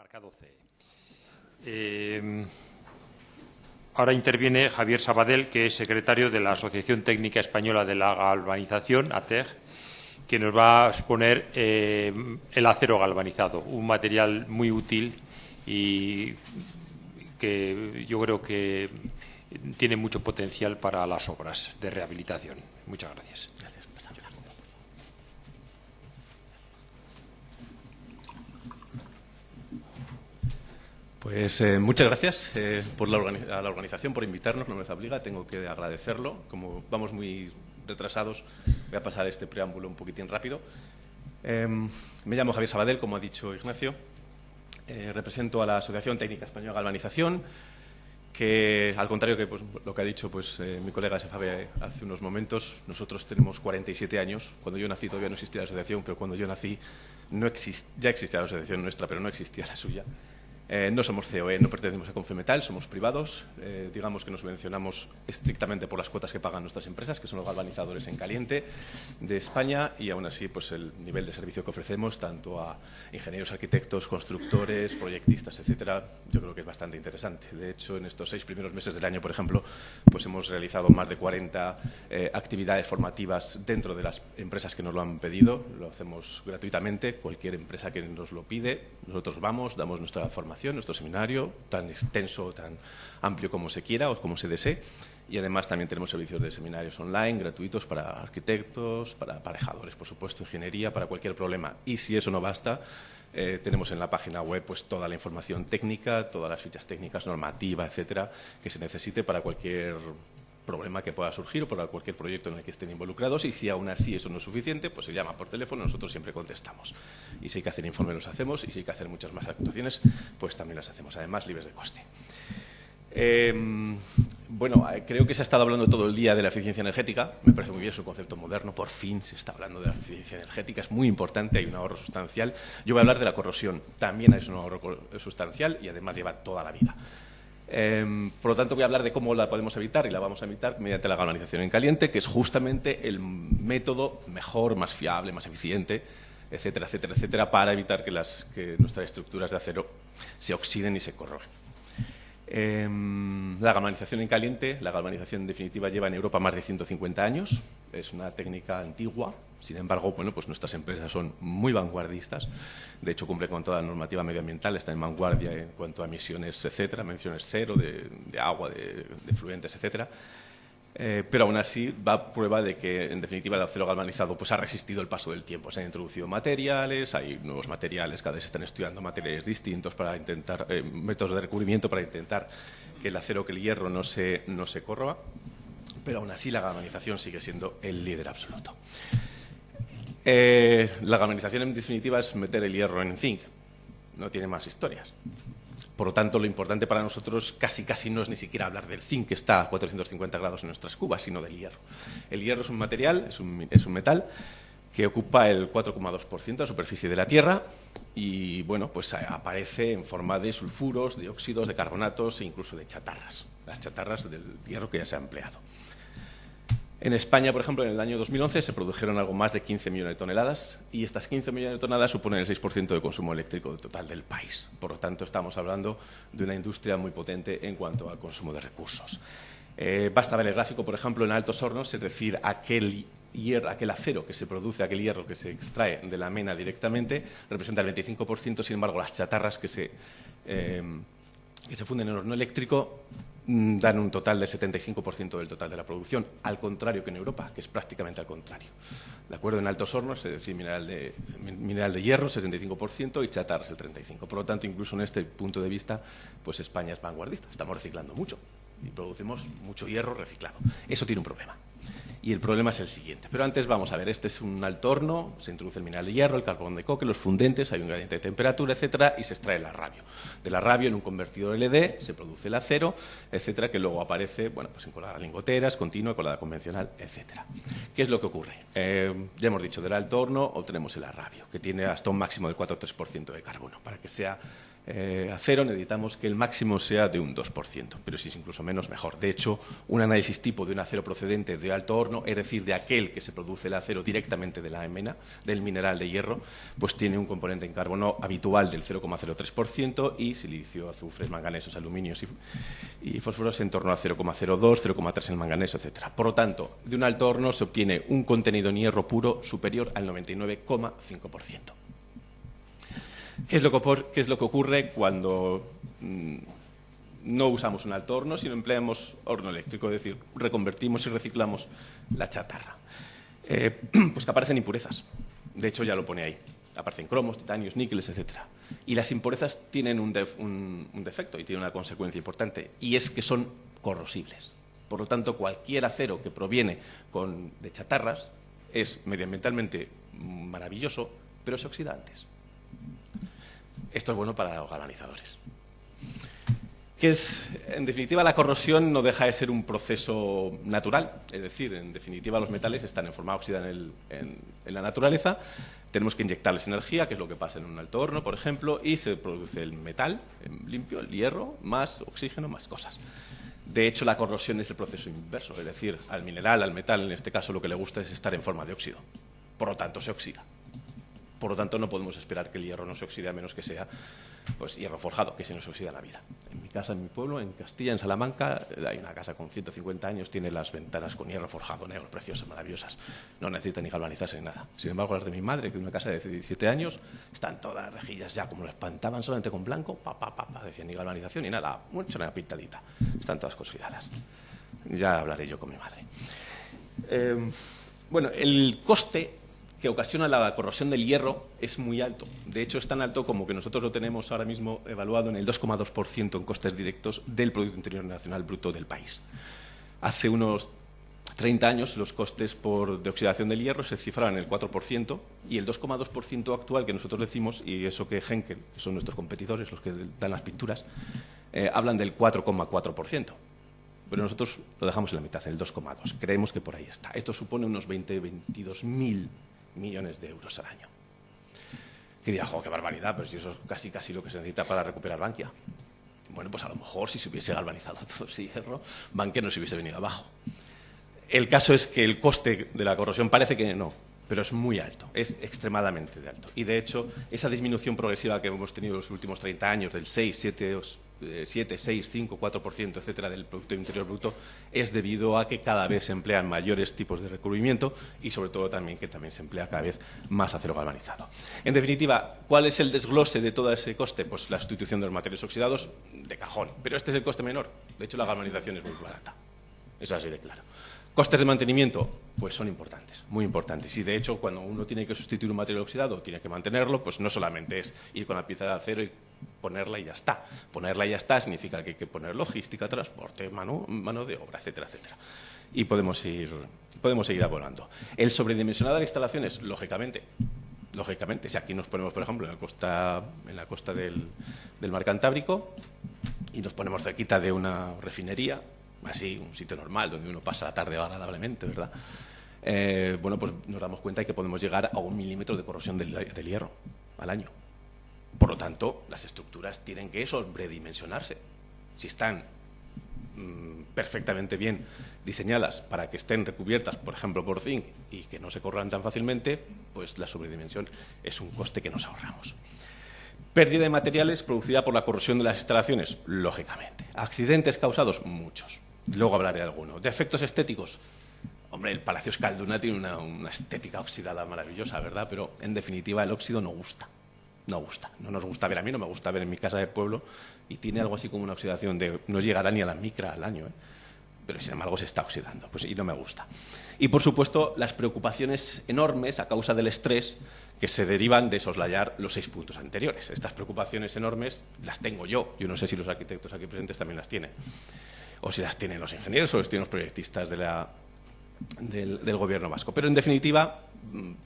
marcado C. Ahora interviene Javier Sabadell, que es secretario de la Asociación Técnica Española de la Galvanización, ATEG, que nos va a exponer el acero galvanizado, un material muy útil y que yo creo que tiene mucho potencial para las obras de rehabilitación. Muchas gracias. Pues muchas gracias a la organización por invitarnos, no me obliga, tengo que agradecerlo. Como vamos muy retrasados, voy a pasar este preámbulo un poquitín rápido. Me llamo Javier Sabadell, como ha dicho Ignacio. Represento a la Asociación Técnica Española de Galvanización, que, al contrario que lo que ha dicho mi colega Sefabe hace unos momentos, nosotros tenemos 47 años. Cuando yo nací todavía no existía la asociación, pero cuando yo nací ya existía la asociación nuestra, pero no existía la suya. No somos COE, no pertenecemos a Confemetal, somos privados. Digamos que nos subvencionamos estrictamente por las cuotas que pagan nuestras empresas, que son los galvanizadores en caliente de España, y aún así pues el nivel de servicio que ofrecemos tanto a ingenieros, arquitectos, constructores, proyectistas, etcétera, yo creo que es bastante interesante. De hecho, en estos 6 primeros meses del año, por ejemplo, pues hemos realizado más de 40 actividades formativas dentro de las empresas que nos lo han pedido. Lo hacemos gratuitamente, cualquier empresa que nos lo pide, nosotros vamos, damos nuestra formación, nuestro seminario, tan extenso, tan amplio como se quiera o como se desee, y además también tenemos servicios de seminarios online gratuitos para arquitectos, para aparejadores, por supuesto, ingeniería, para cualquier problema. Y si eso no basta, tenemos en la página web pues toda la información técnica, todas las fichas técnicas, normativa, etcétera, que se necesite para cualquier problema que pueda surgir o para cualquier proyecto en el que estén involucrados, y si aún así eso no es suficiente, pues se llama por teléfono, nosotros siempre contestamos. Y si hay que hacer informes los hacemos, y si hay que hacer muchas más actuaciones, pues también las hacemos, además libres de coste. Bueno, creo que se ha estado hablando todo el día de la eficiencia energética, me parece muy bien, es un concepto moderno, por fin se está hablando de la eficiencia energética, es muy importante, hay un ahorro sustancial. Yo voy a hablar de la corrosión, también es un ahorro sustancial y además lleva toda la vida. Por lo tanto, voy a hablar de cómo la podemos evitar, y la vamos a evitar mediante la galvanización en caliente, que es justamente el método mejor, más fiable, más eficiente, etcétera, etcétera, etcétera, para evitar que nuestras estructuras de acero se oxiden y se corroen. La galvanización en caliente, la galvanización en definitiva lleva en Europa más de 150 años, es una técnica antigua. Sin embargo, bueno, pues nuestras empresas son muy vanguardistas, de hecho cumplen con toda la normativa medioambiental, está en vanguardia en cuanto a emisiones, etcétera, emisiones cero de agua, de fluentes, etcétera. Pero aún así va prueba de que, en definitiva, el acero galvanizado pues ha resistido el paso del tiempo. Se han introducido materiales, hay nuevos materiales, cada vez se están estudiando materiales distintos para intentar, métodos de recubrimiento para intentar que el acero, que el hierro no se corroa, pero aún así la galvanización sigue siendo el líder absoluto. La galvanización, en definitiva, es meter el hierro en zinc, no tiene más historias. Por lo tanto, lo importante para nosotros casi no es ni siquiera hablar del zinc, que está a 450 grados en nuestras cubas, sino del hierro. El hierro es un material, es un metal que ocupa el 4,2% de la superficie de la Tierra y, bueno, pues aparece en forma de sulfuros, de óxidos, de carbonatos e incluso de chatarras, las chatarras del hierro que ya se ha empleado. En España, por ejemplo, en el año 2011 se produjeron algo más de 15 millones de toneladas y estas 15 millones de toneladas suponen el 6% de consumo eléctrico total del país. Por lo tanto, estamos hablando de una industria muy potente en cuanto al consumo de recursos. Basta ver el gráfico, por ejemplo, en altos hornos, es decir, aquel acero que se produce, aquel hierro que se extrae de la mena directamente, representa el 25%, sin embargo, las chatarras que se funden en el horno eléctrico dan un total del 75% del total de la producción, al contrario que en Europa, que es prácticamente al contrario. ¿De acuerdo? En altos hornos, es decir, mineral de hierro, 65%, y chatarras, el 35%. Por lo tanto, incluso en este punto de vista, pues España es vanguardista. Estamos reciclando mucho y producimos mucho hierro reciclado. Eso tiene un problema. Y el problema es el siguiente. Pero antes vamos a ver, este es un alto horno, se introduce el mineral de hierro, el carbón de coque, los fundentes, hay un gradiente de temperatura, etcétera, y se extrae el arrabio. Del arrabio, en un convertidor LD, se produce el acero, etcétera, que luego aparece, bueno, pues en colada lingoteras, continua, colada convencional, etcétera. ¿Qué es lo que ocurre? Ya hemos dicho, del alto horno obtenemos el arrabio, que tiene hasta un máximo del 4,3% de carbono. Para que sea acero necesitamos que el máximo sea de un 2%, pero si es incluso menos, mejor. De hecho, un análisis tipo de un acero procedente de alto horno, es decir, de aquel que se produce el acero directamente de la mena, del mineral de hierro, pues tiene un componente en carbono habitual del 0,03% y silicio, azufres, manganesos, aluminios y fósforos en torno al 0,02, 0,3 en manganeso, etc. Por lo tanto, de un alto horno se obtiene un contenido en hierro puro superior al 99,5%. ¿Qué es lo que ocurre cuando no usamos un alto horno, sino empleamos horno eléctrico? Es decir, reconvertimos y reciclamos la chatarra. Pues que aparecen impurezas. De hecho, ya lo pone ahí. Aparecen cromos, titanios, níqueles, etc. Y las impurezas tienen un defecto y tienen una consecuencia importante, y es que son corrosibles. Por lo tanto, cualquier acero que proviene de chatarras es medioambientalmente maravilloso, pero se oxida antes. Esto es bueno para los galvanizadores. En definitiva, la corrosión no deja de ser un proceso natural. Es decir, en definitiva, los metales están en forma óxida en la naturaleza. Tenemos que inyectarles energía, que es lo que pasa en un alto horno, por ejemplo, y se produce el metal limpio, el hierro, más oxígeno, más cosas. De hecho, la corrosión es el proceso inverso. Es decir, al mineral, al metal, en este caso, lo que le gusta es estar en forma de óxido. Por lo tanto, se oxida. Por lo tanto, no podemos esperar que el hierro no se oxide a menos que sea pues, hierro forjado, que se nos oxida la vida. En mi casa, en mi pueblo, en Castilla, en Salamanca, hay una casa con 150 años, tiene las ventanas con hierro forjado, negro, preciosas, maravillosas. No necesita ni galvanizarse ni nada. Sin embargo, las de mi madre, que es una casa de 17 años, están todas las rejillas ya, como lo espantaban solamente con blanco, decían ni galvanización ni nada, mucho una pintadita. Están todas cosidadas. Ya hablaré yo con mi madre. Bueno, el coste que ocasiona la corrosión del hierro es muy alto. De hecho, es tan alto como que nosotros lo tenemos ahora mismo evaluado en el 2,2% en costes directos del Producto Interior Nacional Bruto del país. Hace unos 30 años los costes de oxidación del hierro se cifraban en el 4% y el 2,2% actual que nosotros decimos, y eso que Henkel, que son nuestros competidores, los que dan las pinturas, hablan del 4,4%. Pero nosotros lo dejamos en la mitad, en el 2,2%. Creemos que por ahí está. Esto supone unos 22.000 millones de euros al año. Que dirá, qué barbaridad, pero si eso es casi lo que se necesita para recuperar Bankia. Bueno, pues a lo mejor si se hubiese galvanizado todo ese hierro, Bankia no se hubiese venido abajo. El caso es que el coste de la corrosión parece que no, pero es muy alto, es extremadamente alto. Y de hecho, esa disminución progresiva que hemos tenido en los últimos 30 años, del 6, 7, 6, 5, 4%, etcétera, del Producto Interior Bruto, es debido a que cada vez se emplean mayores tipos de recubrimiento y, sobre todo, también que también se emplea cada vez más acero galvanizado. En definitiva, ¿cuál es el desglose de todo ese coste? Pues la sustitución de los materiales oxidados de cajón. Pero este es el coste menor. De hecho, la galvanización es muy barata. Eso es así de claro. ¿Costes de mantenimiento? Pues son importantes, muy importantes. Y, de hecho, cuando uno tiene que sustituir un material oxidado, tiene que mantenerlo, pues no solamente es ir con la pieza de acero y ponerla y ya está. Ponerla y ya está significa que hay que poner logística, transporte, mano de obra, etcétera, etcétera. Y podemos ir abonando. El sobredimensionado de las instalaciones, lógicamente, si aquí nos ponemos, por ejemplo, en la costa del Mar Cantábrico y nos ponemos cerquita de una refinería, así, un sitio normal, donde uno pasa la tarde agradablemente, ¿verdad? Bueno, pues nos damos cuenta de que podemos llegar a 1 milímetro de corrosión del hierro al año. Por lo tanto, las estructuras tienen que sobredimensionarse. Si están perfectamente bien diseñadas para que estén recubiertas, por ejemplo, por zinc y que no se corran tan fácilmente, pues la sobredimensión es un coste que nos ahorramos. Pérdida de materiales producida por la corrosión de las instalaciones, lógicamente. Accidentes causados, muchos. Luego hablaré de alguno. De efectos estéticos. Hombre, el Palacio Escalduna tiene una estética oxidada maravillosa, ¿verdad? Pero, en definitiva, el óxido no gusta. No nos gusta ver. A mí no me gusta ver en mi casa de pueblo y tiene algo así como una oxidación de... No llegará ni a la micra al año, ¿eh? Pero, sin embargo, se está oxidando. Pues, y no me gusta. Y, por supuesto, las preocupaciones enormes a causa del estrés que se derivan de soslayar los 6 puntos anteriores. Estas preocupaciones enormes las tengo yo. Yo no sé si los arquitectos aquí presentes también las tienen. O si las tienen los ingenieros o las tienen los proyectistas del gobierno vasco. Pero, en definitiva,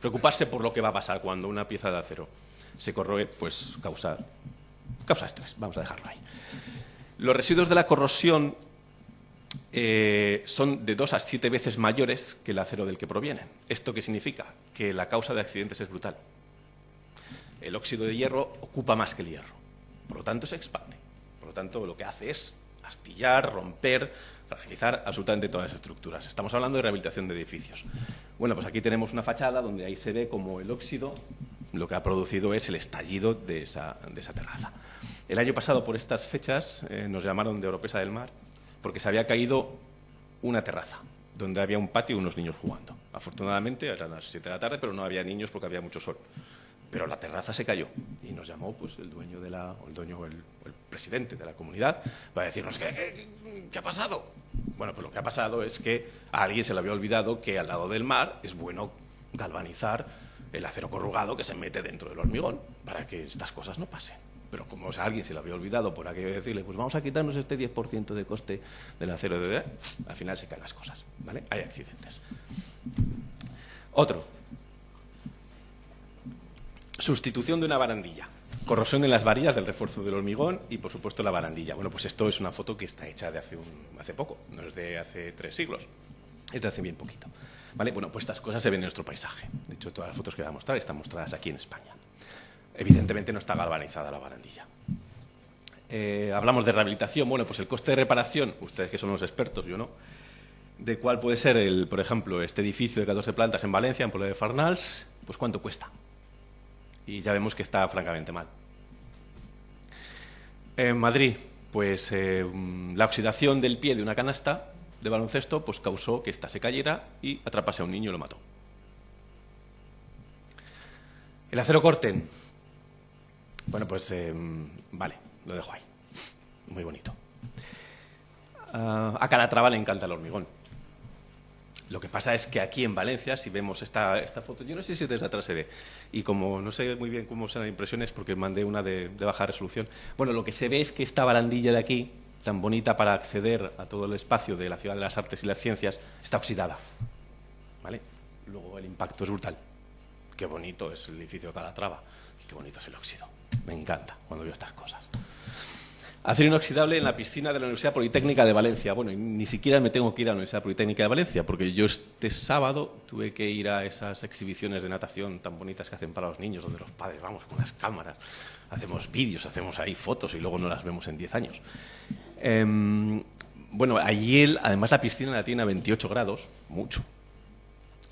preocuparse por lo que va a pasar cuando una pieza de acero se corroe, pues causa estrés. Vamos a dejarlo ahí. Los residuos de la corrosión son de 2 a 7 veces mayores que el acero del que provienen. ¿Esto qué significa? Que la causa de accidentes es brutal. El óxido de hierro ocupa más que el hierro. por lo tanto se expande. Por lo tanto, lo que hace es astillar, romper, fragilizar absolutamente todas las estructuras. Estamos hablando de rehabilitación de edificios. Bueno, pues aquí tenemos una fachada donde ahí se ve como el óxido lo que ha producido es el estallido de esa terraza. El año pasado, por estas fechas, nos llamaron de Oropesa del Mar porque se había caído una terraza donde había un patio y unos niños jugando. Afortunadamente, eran las 7 de la tarde, pero no había niños porque había mucho sol. Pero la terraza se cayó y nos llamó pues, el presidente de la comunidad para decirnos ¿qué ha pasado? Bueno, pues lo que ha pasado es que a alguien se le había olvidado que al lado del mar es bueno galvanizar el acero corrugado que se mete dentro del hormigón para que estas cosas no pasen. Pero como a alguien se le había olvidado por aquello de decirle, pues vamos a quitarnos este 10% de coste del acero, al final se caen las cosas, ¿vale? Hay accidentes. Otro. Sustitución de una barandilla. Corrosión en las varillas del refuerzo del hormigón y, por supuesto, la barandilla. Bueno, pues esto es una foto que está hecha de hace poco, no es de hace 3 siglos, es de hace bien poquito. ¿Vale? Bueno, pues estas cosas se ven en nuestro paisaje. De hecho, todas las fotos que voy a mostrar están mostradas aquí en España. Evidentemente no está galvanizada la barandilla. Hablamos de rehabilitación. Bueno, pues el coste de reparación, ustedes que son los expertos, yo no, de cuál puede ser, por ejemplo, este edificio de 14 plantas en Valencia, en Pueblo de Farnals, pues cuánto cuesta. Y ya vemos que está francamente mal. En Madrid, pues la oxidación del pie de una canasta de baloncesto pues causó que ésta se cayera y atrapase a un niño y lo mató. El acero corten. Bueno, pues vale, lo dejo ahí. Muy bonito. A Calatrava le encanta el hormigón. Lo que pasa es que aquí en Valencia, si vemos esta foto, yo no sé si desde atrás se ve, y como no sé muy bien cómo son las impresiones, porque mandé una de baja resolución, bueno, lo que se ve es que esta barandilla de aquí, tan bonita para acceder a todo el espacio de la Ciudad de las Artes y las Ciencias, está oxidada. ¿Vale? Luego el impacto es brutal. Qué bonito es el edificio de Calatrava, y qué bonito es el óxido. Me encanta cuando veo estas cosas. Acero inoxidable en la piscina de la Universidad Politécnica de Valencia. Bueno, ni siquiera me tengo que ir a la Universidad Politécnica de Valencia, porque yo este sábado tuve que ir a esas exhibiciones de natación tan bonitas que hacen para los niños, donde los padres vamos con las cámaras, hacemos vídeos, hacemos ahí fotos y luego no las vemos en 10 años. Bueno, allí además la piscina la tiene a 28 grados, mucho.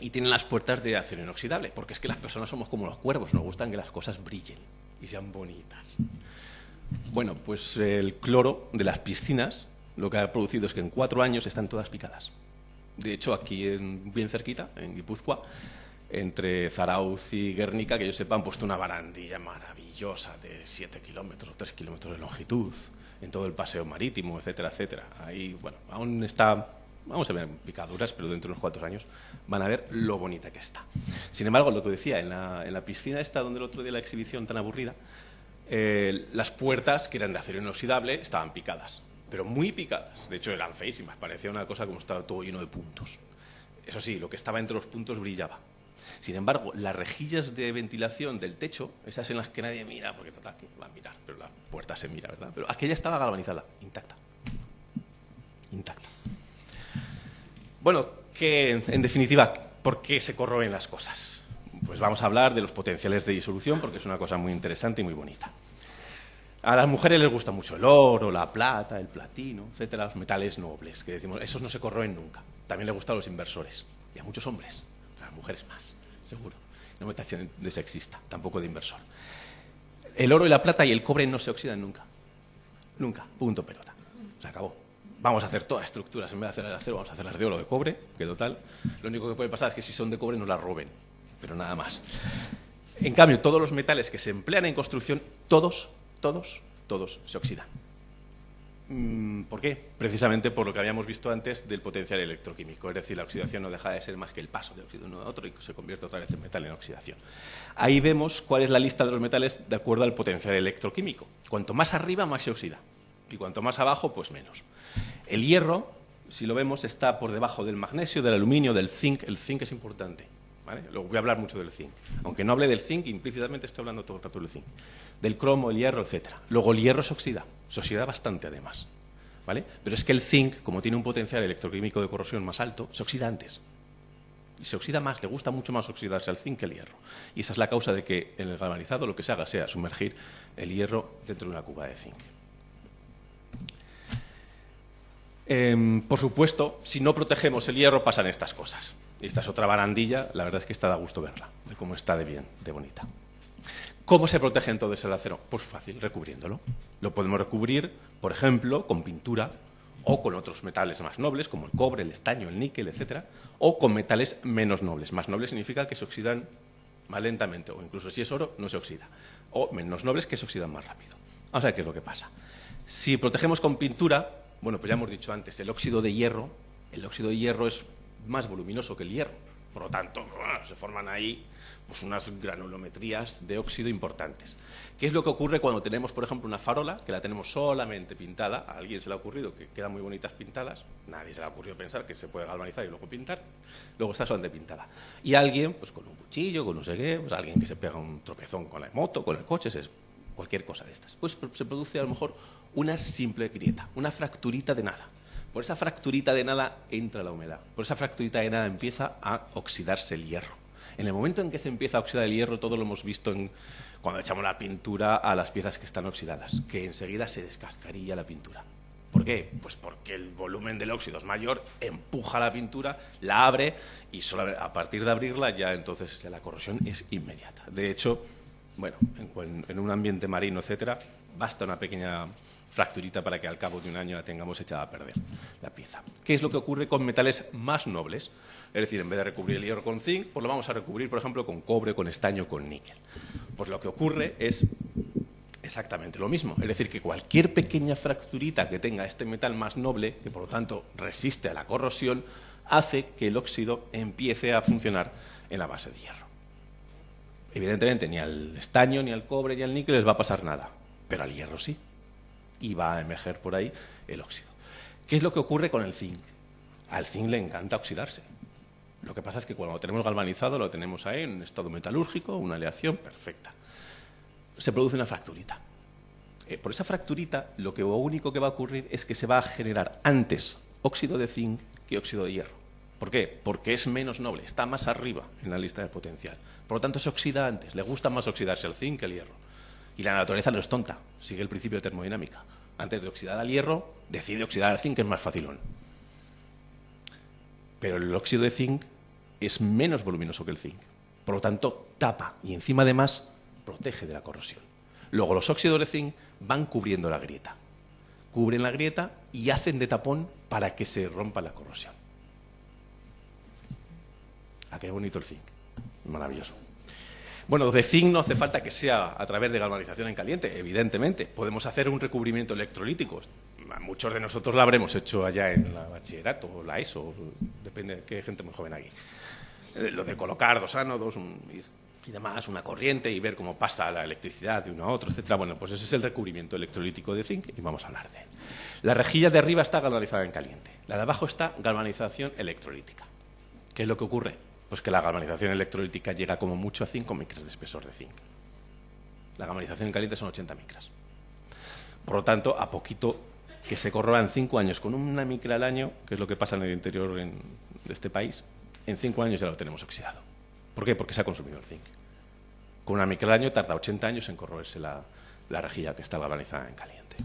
Y tienen las puertas de acero inoxidable, porque es que las personas somos como los cuervos, nos gustan que las cosas brillen y sean bonitas. Bueno, pues el cloro de las piscinas lo que ha producido es que en 4 años están todas picadas. De hecho, aquí bien cerquita, en Guipúzcoa, entre Zarauz y Guernica, que yo sepa, han puesto una barandilla maravillosa de 7 kilómetros, 3 kilómetros de longitud, en todo el paseo marítimo, etcétera, etcétera. Ahí, bueno, aún está, vamos a ver picaduras, pero dentro de unos 4 años van a ver lo bonita que está. Sin embargo, lo que decía, en la piscina esta, donde el otro día la exhibición tan aburrida, las puertas, que eran de acero inoxidable, estaban picadas, pero muy picadas. De hecho, eran feísimas, parecía una cosa como estaba todo lleno de puntos. Eso sí, lo que estaba entre los puntos brillaba. Sin embargo, las rejillas de ventilación del techo, esas en las que nadie mira, porque total, que va a mirar, pero la puerta se mira, ¿verdad? Pero aquella estaba galvanizada, intacta. Intacta. Bueno, que en definitiva, ¿por qué se corroen las cosas? Pues vamos a hablar de los potenciales de disolución, porque es una cosa muy interesante y muy bonita. A las mujeres les gusta mucho el oro, la plata, el platino, etcétera, los metales nobles, que decimos, esos no se corroen nunca. También les gustan los inversores, y a muchos hombres, a las mujeres más, seguro. No me tachen de sexista, tampoco de inversor. El oro y la plata y el cobre no se oxidan nunca. Nunca, punto pelota. Se acabó. Vamos a hacer todas las estructuras, en vez de hacer de acero, vamos a hacerlas de oro o de cobre, que total, lo único que puede pasar es que si son de cobre nos las roben, pero nada más. En cambio, todos los metales que se emplean en construcción, todos se oxidan. ¿Por qué? Precisamente por lo que habíamos visto antes del potencial electroquímico, es decir, la oxidación no deja de ser más que el paso de óxido de uno a otro y se convierte otra vez en metal en oxidación. Ahí vemos cuál es la lista de los metales de acuerdo al potencial electroquímico. Cuanto más arriba, más se oxida, y cuanto más abajo, pues menos. El hierro, si lo vemos, está por debajo del magnesio, del aluminio, del zinc. El zinc es importante, ¿vale? Luego voy a hablar mucho del zinc. Aunque no hable del zinc, implícitamente estoy hablando todo el rato del zinc. Del cromo, el hierro, etcétera. Luego el hierro se oxida bastante además, ¿vale? Pero es que el zinc, como tiene un potencial electroquímico de corrosión más alto, se oxida antes. Y se oxida más, le gusta mucho más oxidarse al zinc que al hierro. Y esa es la causa de que en el galvanizado lo que se haga sea sumergir el hierro dentro de una cuba de zinc. Por supuesto, si no protegemos el hierro pasan estas cosas. Y esta es otra barandilla, la verdad es que está da gusto verla, de cómo está de bien, de bonita. ¿Cómo se protege entonces el acero? Pues fácil, recubriéndolo. Lo podemos recubrir, por ejemplo, con pintura o con otros metales más nobles, como el cobre, el estaño, el níquel, etcétera, o con metales menos nobles. Más nobles significa que se oxidan más lentamente, o incluso si es oro, no se oxida. O menos nobles que se oxidan más rápido. Vamos a ver qué es lo que pasa. Si protegemos con pintura, bueno, pues ya hemos dicho antes, el óxido de hierro es más voluminoso que el hierro. Por lo tanto, se forman ahí pues unas granulometrías de óxido importantes. ¿Qué es lo que ocurre cuando tenemos, por ejemplo, una farola que la tenemos solamente pintada? A alguien se le ha ocurrido que quedan muy bonitas pintadas, nadie se le ha ocurrido pensar que se puede galvanizar y luego pintar, luego está solamente pintada. Y alguien, pues con un cuchillo, con no sé qué, pues alguien que se pega un tropezón con la moto, con el coche, cualquier cosa de estas, pues se produce a lo mejor una simple grieta, una fracturita de nada. Por esa fracturita de nada entra la humedad, por esa fracturita de nada empieza a oxidarse el hierro. En el momento en que se empieza a oxidar el hierro, todo lo hemos visto cuando echamos la pintura a las piezas que están oxidadas, que enseguida se descascarilla la pintura. ¿Por qué? Pues porque el volumen del óxido es mayor, empuja la pintura, la abre y solo a partir de abrirla ya entonces la corrosión es inmediata. De hecho, bueno, en un ambiente marino, etcétera, basta una pequeña fracturita para que al cabo de un año la tengamos echada a perder, la pieza. ¿Qué es lo que ocurre con metales más nobles? Es decir, en vez de recubrir el hierro con zinc, pues lo vamos a recubrir, por ejemplo, con cobre, con estaño, con níquel. Pues lo que ocurre es exactamente lo mismo. Es decir, que cualquier pequeña fracturita que tenga este metal más noble, que por lo tanto resiste a la corrosión, hace que el óxido empiece a funcionar en la base de hierro. Evidentemente, ni al estaño, ni al cobre, ni al níquel les va a pasar nada, pero al hierro sí. Y va a emerger por ahí el óxido. ¿Qué es lo que ocurre con el zinc? Al zinc le encanta oxidarse. Lo que pasa es que cuando lo tenemos galvanizado, lo tenemos ahí en un estado metalúrgico, una aleación perfecta. Se produce una fracturita. Por esa fracturita, lo único que va a ocurrir es que se va a generar antes óxido de zinc que óxido de hierro. ¿Por qué? Porque es menos noble, está más arriba en la lista de potencial. Por lo tanto, se oxida antes. Le gusta más oxidarse al zinc que al hierro. Y la naturaleza no es tonta, sigue el principio de termodinámica. Antes de oxidar al hierro, decide oxidar al zinc, que es más facilón. Pero el óxido de zinc es menos voluminoso que el zinc. Por lo tanto, tapa y encima además protege de la corrosión. Luego los óxidos de zinc van cubriendo la grieta. Cubren la grieta y hacen de tapón para que se rompa la corrosión. ¿A qué bonito el zinc? Maravilloso. Bueno, de zinc no hace falta que sea a través de galvanización en caliente, evidentemente. Podemos hacer un recubrimiento electrolítico. Muchos de nosotros la habremos hecho allá en la bachillerato o la ESO, depende de qué gente muy joven aquí. Lo de colocar dos ánodos y demás, una corriente y ver cómo pasa la electricidad de uno a otro, etcétera. Bueno, pues ese es el recubrimiento electrolítico de zinc y vamos a hablar de él. La rejilla de arriba está galvanizada en caliente. La de abajo está galvanización electrolítica. ¿Qué es lo que ocurre? Pues que la galvanización electrolítica llega como mucho a 5 micras de espesor de zinc. La galvanización en caliente son 80 micras. Por lo tanto, a poquito que se corroba en 5 años con una micra al año, que es lo que pasa en el interior de este país, en 5 años ya lo tenemos oxidado. ¿Por qué? Porque se ha consumido el zinc. Con una micra al año tarda 80 años en corroerse la rejilla que está galvanizada en caliente.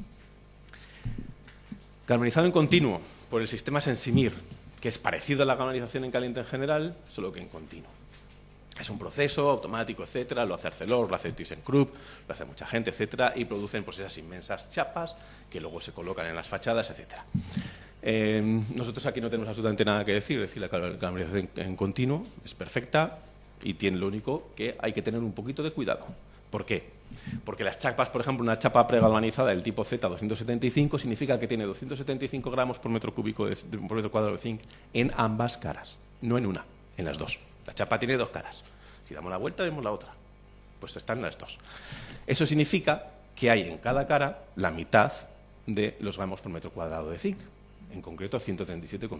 Galvanizado en continuo por el sistema Sensimir, que es parecido a la galvanización en caliente en general, solo que en continuo. Es un proceso automático, etcétera, lo hace Arcelor, lo hace ThyssenKrupp, lo hace mucha gente, etcétera, y producen pues esas inmensas chapas que luego se colocan en las fachadas, etcétera. Nosotros aquí no tenemos absolutamente nada que decir, es decir, la galvanización en continuo es perfecta y tiene lo único que hay que tener un poquito de cuidado. ¿Por qué? Porque las chapas, por ejemplo, una chapa pregalvanizada del tipo Z275 significa que tiene 275 gramos por metro cúbico por metro cuadrado de zinc en ambas caras, no en una, en las dos. La chapa tiene 2 caras. Si damos la vuelta, vemos la otra. Pues están las dos. Eso significa que hay en cada cara la mitad de los gramos por metro cuadrado de zinc, en concreto 137,5.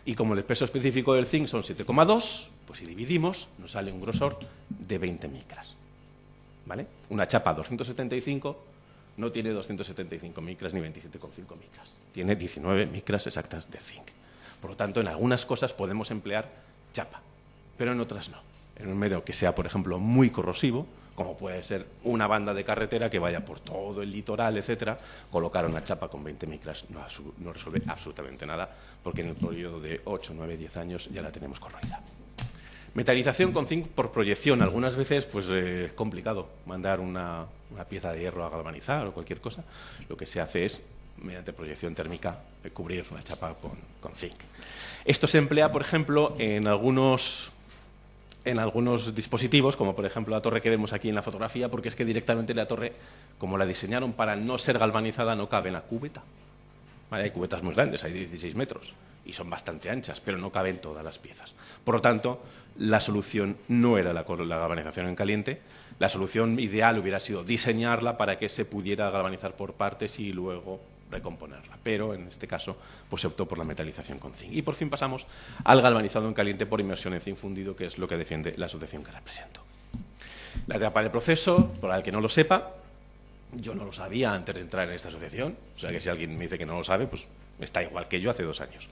Y como el peso específico del zinc son 7,2, pues si dividimos, nos sale un grosor de 20 micras. ¿Vale? Una chapa 275 no tiene 275 micras ni 27,5 micras. Tiene 19 micras exactas de zinc. Por lo tanto, en algunas cosas podemos emplear chapa, pero en otras no. En un medio que sea, por ejemplo, muy corrosivo, como puede ser una banda de carretera que vaya por todo el litoral, etcétera, colocar una chapa con 20 micras no resuelve absolutamente nada, porque en el periodo de 8, 9, 10 años ya la tenemos corroída. Metalización con zinc por proyección. Algunas veces pues, es complicado mandar una pieza de hierro a galvanizar o cualquier cosa. Lo que se hace es, mediante proyección térmica, cubrir la chapa con zinc. Esto se emplea, por ejemplo, en algunos dispositivos, como por ejemplo la torre que vemos aquí en la fotografía, porque es que directamente la torre, como la diseñaron para no ser galvanizada, no cabe en la cubeta. Vale, hay cubetas muy grandes, hay de 16 metros, y son bastante anchas, pero no caben todas las piezas. Por lo tanto, la solución no era la galvanización en caliente. La solución ideal hubiera sido diseñarla para que se pudiera galvanizar por partes y luego recomponerla. Pero, en este caso, pues se optó por la metalización con zinc. Y por fin pasamos al galvanizado en caliente por inmersión en zinc fundido, que es lo que defiende la asociación que represento. La etapa del proceso, para el que no lo sepa, yo no lo sabía antes de entrar en esta asociación, o sea que si alguien me dice que no lo sabe, pues está igual que yo hace 2 años.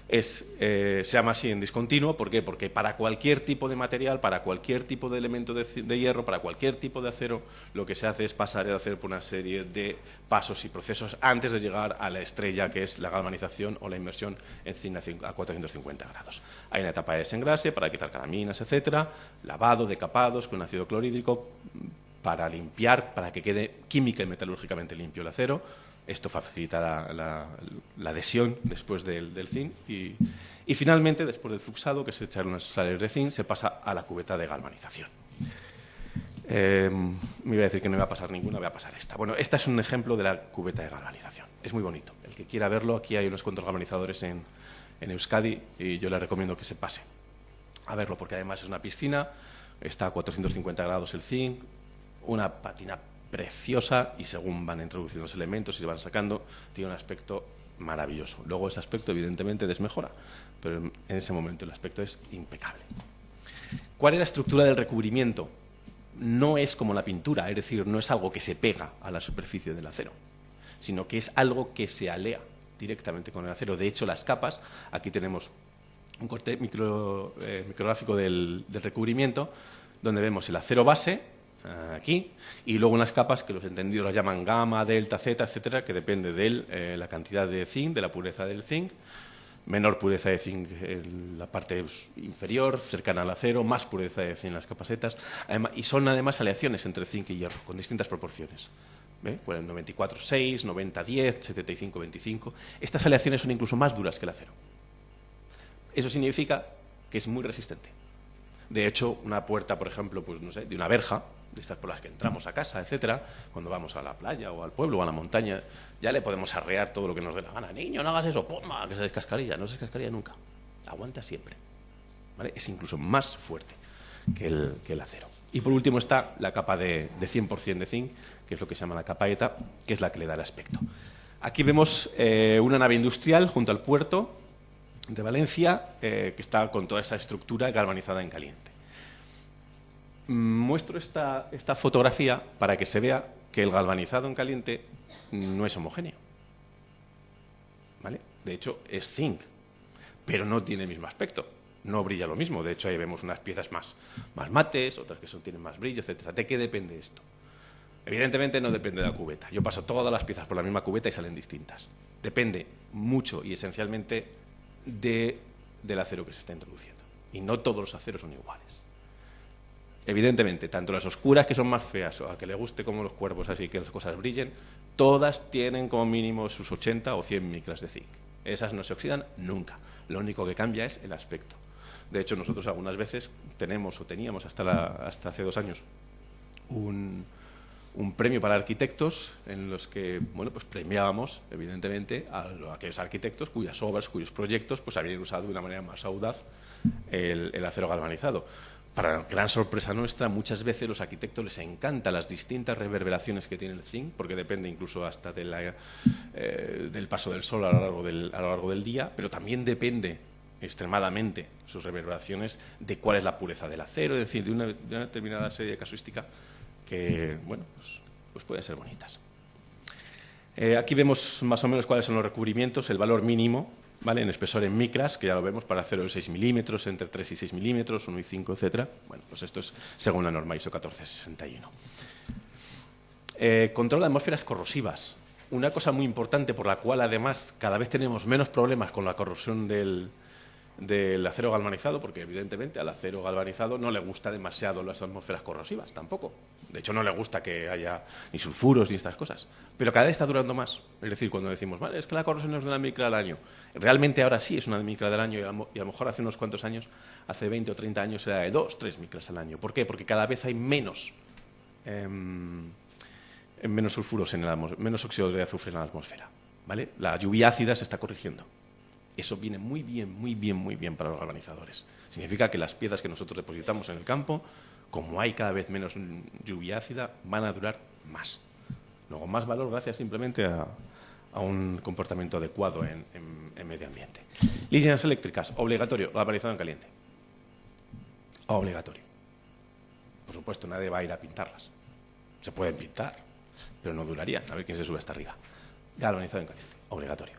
Se llama así en discontinuo, ¿por qué? Porque para cualquier tipo de material, para cualquier tipo de elemento de hierro, para cualquier tipo de acero, lo que se hace es pasar el acero por una serie de pasos y procesos antes de llegar a la estrella, que es la galvanización o la inmersión en zinc a 450 grados. Hay una etapa de desengrase para quitar caraminas, etcétera, lavado, decapados con ácido clorhídrico para limpiar, para que quede química y metalúrgicamente limpio el acero. Esto facilita la adhesión después del zinc y finalmente, después del fluxado, que es echar unas sales de zinc, se pasa a la cubeta de galvanización. Me iba a decir que no iba a pasar ninguna, voy a pasar esta. Bueno, esta es un ejemplo de la cubeta de galvanización. Es muy bonito. El que quiera verlo, aquí hay unos cuantos galvanizadores en Euskadi y yo le recomiendo que se pase a verlo, porque además es una piscina, está a 450 grados el zinc, una patina preciosa y según van introduciendo los elementos y se van sacando, tiene un aspecto maravilloso. Luego ese aspecto evidentemente desmejora, pero en ese momento el aspecto es impecable. ¿Cuál es la estructura del recubrimiento? No es como la pintura, es decir, no es algo que se pega a la superficie del acero, sino que es algo que se alea directamente con el acero. De hecho, las capas, aquí tenemos un corte micrográfico del recubrimiento, donde vemos el acero base, aquí, y luego unas capas que los entendidos las llaman gamma, delta, zeta, etcétera, que depende de la cantidad de zinc, de la pureza del zinc. Menor pureza de zinc en la parte inferior, cercana al acero, más pureza de zinc en las capacetas. Además, y son además aleaciones entre zinc y hierro, con distintas proporciones. Bueno, 94-6, 90-10, 75-25. Estas aleaciones son incluso más duras que el acero. Eso significa que es muy resistente. De hecho, una puerta, por ejemplo, pues no sé, de una verja, de estas por las que entramos a casa, etcétera, cuando vamos a la playa o al pueblo o a la montaña, ya le podemos arrear todo lo que nos dé la gana. Niño, no hagas eso, ¡pumba!, que se descascarilla. No se descascarilla nunca. Aguanta siempre. ¿Vale? Es incluso más fuerte que el acero. Y por último está la capa de 100% de zinc, que es lo que se llama la capa ETA, que es la que le da el aspecto. Aquí vemos una nave industrial junto al puerto de Valencia, que está con toda esa estructura galvanizada en caliente. Muestro esta fotografía para que se vea que el galvanizado en caliente no es homogéneo. ¿Vale? De hecho, es zinc, pero no tiene el mismo aspecto. No brilla lo mismo. De hecho, ahí vemos unas piezas más mates, otras que tienen más brillo, etcétera. ¿De qué depende esto? Evidentemente no depende de la cubeta. Yo paso todas las piezas por la misma cubeta y salen distintas. Depende mucho y esencialmente del acero que se está introduciendo. Y no todos los aceros son iguales. Evidentemente, tanto las oscuras, que son más feas, o a que le guste como los cuerpos así, que las cosas brillen, todas tienen como mínimo sus 80 o 100 micras de zinc. Esas no se oxidan nunca. Lo único que cambia es el aspecto. De hecho, nosotros algunas veces teníamos hasta hace 2 años un premio para arquitectos en los que pues premiábamos, evidentemente, a aquellos arquitectos cuyas obras, cuyos proyectos pues habían usado de una manera más audaz el acero galvanizado. Para gran sorpresa nuestra, muchas veces los arquitectos les encantan las distintas reverberaciones que tiene el zinc, porque depende incluso hasta del paso del sol a lo largo del día, pero también depende extremadamente sus reverberaciones de cuál es la pureza del acero, es decir, de una determinada serie de casuística que, pues pueden ser bonitas. Aquí vemos más o menos cuáles son los recubrimientos, el valor mínimo ¿vale? En espesor en micras, que ya lo vemos, para 0,6 milímetros, entre 3 y 6 milímetros, 1 y 5, etc. Bueno, pues esto es según la norma ISO 14061. Control de atmósferas corrosivas. Una cosa muy importante por la cual, además, cada vez tenemos menos problemas con la corrosión del acero galvanizado, porque evidentemente al acero galvanizado no le gusta demasiado las atmósferas corrosivas, tampoco. De hecho, no le gusta que haya ni sulfuros ni estas cosas. Pero cada vez está durando más. Es decir, cuando decimos, vale, es que la corrosión es de una micra al año. Realmente ahora sí es una micra del año y a lo mejor hace unos cuantos años, hace 20 o 30 años, era de 2, 3 micras al año. ¿Por qué? Porque cada vez hay menos sulfuros menos óxido de azufre en la atmósfera, ¿vale? La lluvia ácida se está corrigiendo. Eso viene muy bien para los galvanizadores. Significa que las piezas que nosotros depositamos en el campo, como hay cada vez menos lluvia ácida, van a durar más. Luego, más valor gracias simplemente a un comportamiento adecuado en medio ambiente. Líneas eléctricas, obligatorio, galvanizado en caliente. Obligatorio. Por supuesto, nadie va a ir a pintarlas. Se pueden pintar, pero no durarían. A ver quién se sube hasta arriba. Galvanizado en caliente, obligatorio.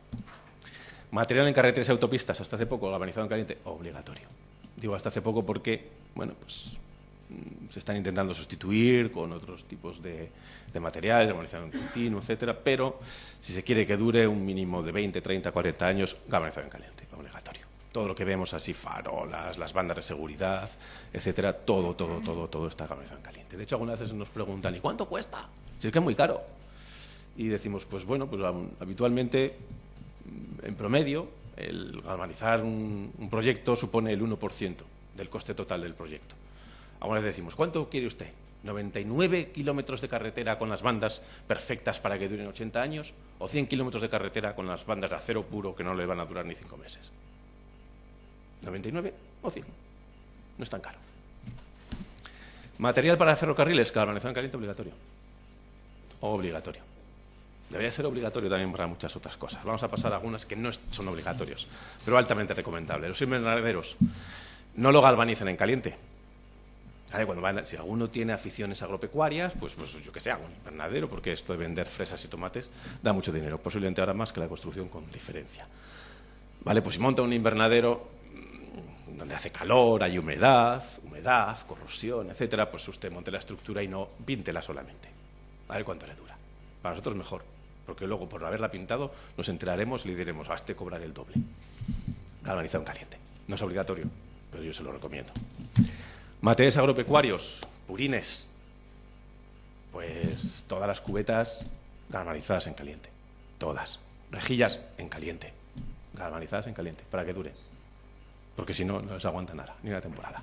Material en carreteras y autopistas, hasta hace poco, galvanizado en caliente, obligatorio. Digo hasta hace poco porque, bueno, pues se están intentando sustituir con otros tipos de materiales, galvanizado en continuo, etcétera, pero si se quiere que dure un mínimo de 20, 30, 40 años, galvanizado en caliente, obligatorio. Todo lo que vemos así, farolas, las bandas de seguridad, etcétera, todo está galvanizado en caliente. De hecho, algunas veces nos preguntan, ¿y cuánto cuesta? Si es que es muy caro. Y decimos, pues bueno, pues habitualmente, en promedio, el galvanizar un proyecto supone el 1% del coste total del proyecto. Algunas veces decimos, ¿cuánto quiere usted? ¿99 kilómetros de carretera con las bandas perfectas para que duren 80 años? ¿O 100 kilómetros de carretera con las bandas de acero puro que no le van a durar ni 5 meses? ¿99 o 100? No es tan caro. Material para ferrocarriles, galvanizado en caliente, obligatorio. Obligatorio. Debería ser obligatorio también para muchas otras cosas. Vamos a pasar a algunas que no son obligatorios, pero altamente recomendables. Los invernaderos no lo galvanicen en caliente. ¿Vale? Si alguno tiene aficiones agropecuarias, pues yo que sé, hago un invernadero, porque esto de vender fresas y tomates da mucho dinero, posiblemente ahora más que la construcción con diferencia. ¿Vale? Pues si monta un invernadero donde hace calor, hay humedad, corrosión, etcétera, pues usted monte la estructura y no píntela solamente. A ver cuánto le dura. Para nosotros mejor, porque luego por haberla pintado nos enteraremos y le diremos, a este cobrar el doble. Galvanizado en caliente. No es obligatorio, pero yo se lo recomiendo. Materiales agropecuarios, purines. Pues todas las cubetas galvanizadas en caliente. Todas. Rejillas en caliente. Galvanizadas en caliente, para que dure. Porque si no, no se aguanta nada, ni una temporada.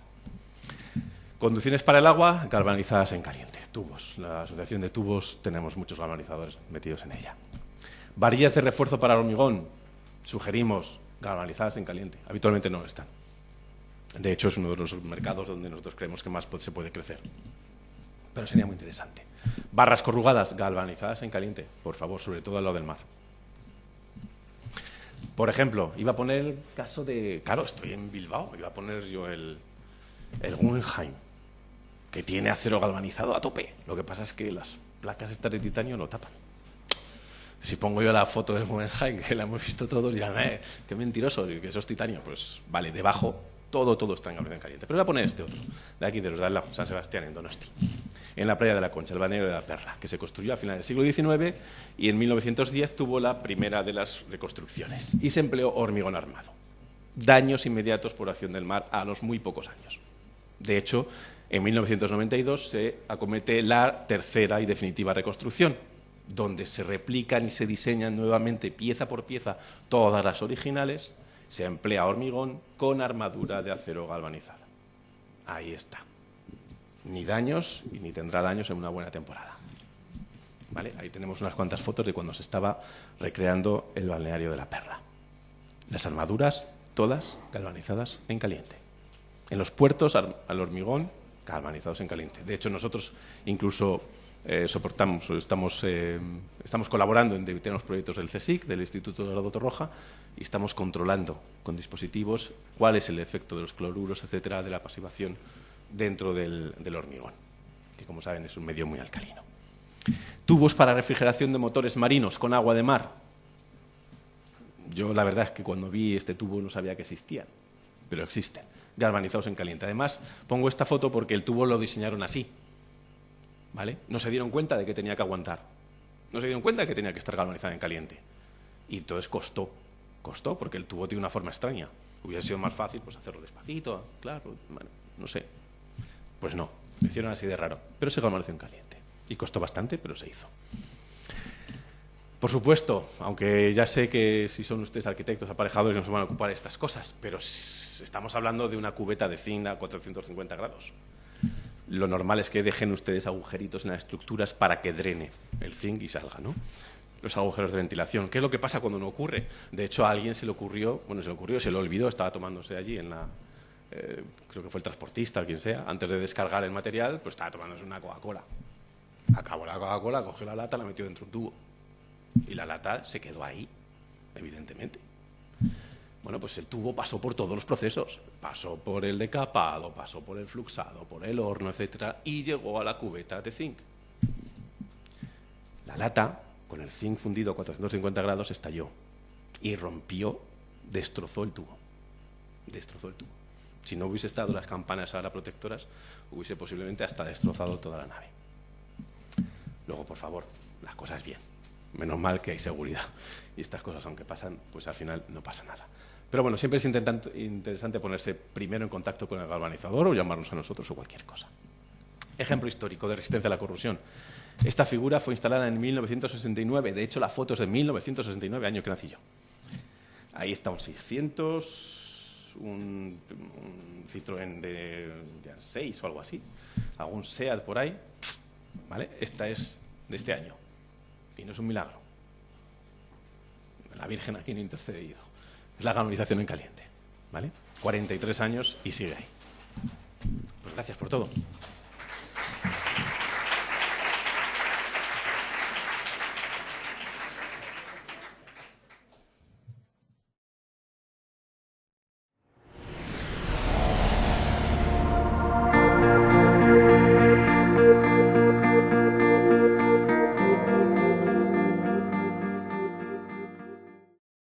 Conducciones para el agua, galvanizadas en caliente. Tubos. La asociación de tubos, tenemos muchos galvanizadores metidos en ella. Varillas de refuerzo para hormigón, sugerimos galvanizadas en caliente. Habitualmente no están. De hecho, es uno de los mercados donde nosotros creemos que más se puede crecer. Pero sería muy interesante. Barras corrugadas, galvanizadas en caliente, por favor, sobre todo al lado del mar. Por ejemplo, iba a poner el caso de... Claro, estoy en Bilbao, iba a poner yo el Guggenheim, que tiene acero galvanizado a tope. Lo que pasa es que las placas estas de titanio lo tapan. Si pongo yo la foto del Guggenheim, que la hemos visto todos, dirán, qué mentiroso, que eso es titanio. Pues vale, debajo todo está en galvanizado en caliente. Pero voy a poner este otro, de aquí, de los de al lado, San Sebastián, en Donosti, en la playa de la Concha, el balneario de la Perla, que se construyó a finales del siglo XIX y en 1910 tuvo la primera de las reconstrucciones y se empleó hormigón armado. Daños inmediatos por acción del mar a los muy pocos años. De hecho, en 1992 se acomete la tercera y definitiva reconstrucción, donde se replican y se diseñan nuevamente pieza por pieza todas las originales, se emplea hormigón con armadura de acero galvanizada. Ahí está. Ni daños y ni tendrá daños en una buena temporada. ¿Vale? Ahí tenemos unas cuantas fotos de cuando se estaba recreando el balneario de la Perla. Las armaduras, todas galvanizadas en caliente. En los puertos, al hormigón, galvanizados en caliente. De hecho, nosotros incluso estamos colaborando en determinados proyectos del CSIC, del Instituto Dorado Torroja, y estamos controlando con dispositivos cuál es el efecto de los cloruros, etcétera, de la pasivación dentro del hormigón, que como saben es un medio muy alcalino. Tubos para refrigeración de motores marinos con agua de mar. Yo la verdad es que cuando vi este tubo no sabía que existían, pero existen, galvanizados en caliente. Además, pongo esta foto porque el tubo lo diseñaron así, ¿vale? No se dieron cuenta de que tenía que aguantar, no se dieron cuenta de que tenía que estar galvanizado en caliente. Y entonces costó porque el tubo tiene una forma extraña. Hubiera sido más fácil pues hacerlo despacito, claro, bueno, no sé. Pues no, lo hicieron así de raro, pero se galvanizó en caliente. Y costó bastante, pero se hizo. Por supuesto, aunque ya sé que si son ustedes arquitectos aparejadores no se van a ocupar de estas cosas, pero estamos hablando de una cubeta de zinc a 450 grados. Lo normal es que dejen ustedes agujeritos en las estructuras para que drene el zinc y salga, ¿no? Los agujeros de ventilación. ¿Qué es lo que pasa cuando no ocurre? De hecho, a alguien se le olvidó, estaba tomándose allí en la... creo que fue el transportista o quien sea, antes de descargar el material, pues estaba tomándose una Coca-Cola. Acabó la Coca-Cola, cogió la lata, la metió dentro de un tubo. Y la lata se quedó ahí, evidentemente. Bueno, pues el tubo pasó por todos los procesos. Pasó por el decapado, pasó por el fluxado, por el horno, etcétera, y llegó a la cubeta de zinc. La lata, con el zinc fundido a 450 grados, estalló. Y rompió, destrozó el tubo. Destrozó el tubo. Si no hubiese estado las campanas ahora protectoras, hubiese posiblemente hasta destrozado toda la nave. Luego, por favor, las cosas bien. Menos mal que hay seguridad. Y estas cosas, aunque pasan, pues al final no pasa nada. Pero bueno, siempre es interesante ponerse primero en contacto con el galvanizador o llamarnos a nosotros o cualquier cosa. Ejemplo histórico de resistencia a la corrosión. Esta figura fue instalada en 1969. De hecho, la foto es de 1969, año que nací yo. Ahí está un 600, un Citroën de 6 o algo así. Algún SEAT por ahí. ¿Vale? Esta es de este año. Y no es un milagro. La Virgen aquí no ha intercedido. Es la galvanización en caliente. ¿Vale? 43 años y sigue ahí. Pues gracias por todo.